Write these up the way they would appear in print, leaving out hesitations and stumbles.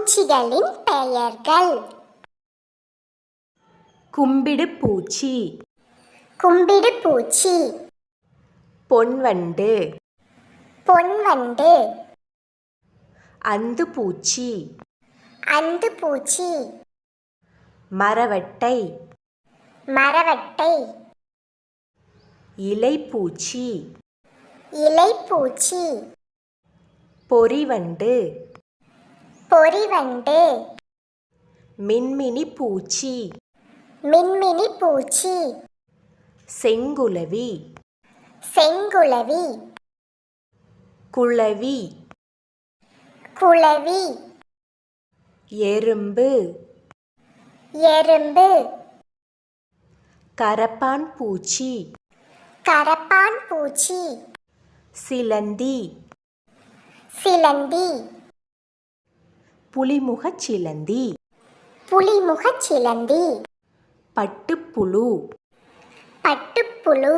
பூச்சிகளின் பெயர்கள். கும்பிடு பூச்சி, கும்பிடு பூச்சி, பொன்வண்டு, பொன்வண்டு, அந்து பூச்சி, அந்து பூச்சி, மரவட்டை, மரவட்டை, இலைப்பூச்சி, இலைப்பூச்சி, பொறிவண்டு, பொறிவண்டு, மின்மினி பூச்சி, மின்மினி பூச்சி, செங்குளவி, செங்குளவி, குளவி, குளவி, எறும்பு, எறும்பு, கரப்பான் பூச்சி, கரப்பான் பூச்சி, சிலந்தி, சிலந்தி, புலிமுகச் சிலந்தி, புலிமுகச் சிலந்தி, பட்டுப்புழு, பட்டுப்புழு,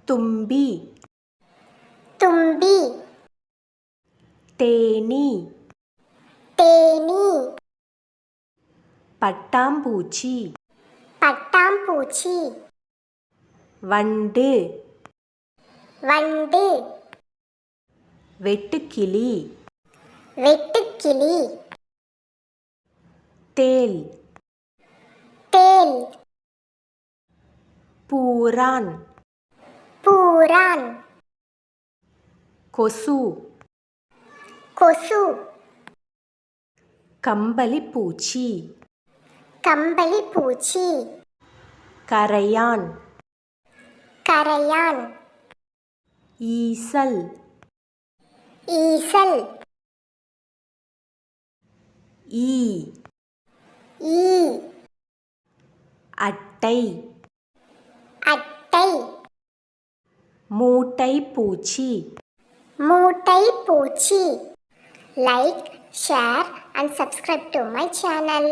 தும்பி, தும்பி, தேனீ, தேனீ, பட்டாம்பூச்சி, பட்டாம்பூச்சி, வண்டு, வண்டு, வெட்டுக்கிளி, வெட்டுக்கிளி, தேள், தேள், பூரான், பூரான், கொசு, கொசு, கம்பளிப்பூச்சி, கம்பளிப்பூச்சி, கரையான், கரையான், ஈசல், ஈசல், ஈ, ஈ, அட்டை, அட்டை, மூட்டை பூச்சி. மூட்டை பூச்சி. Like, share and subscribe to my channel.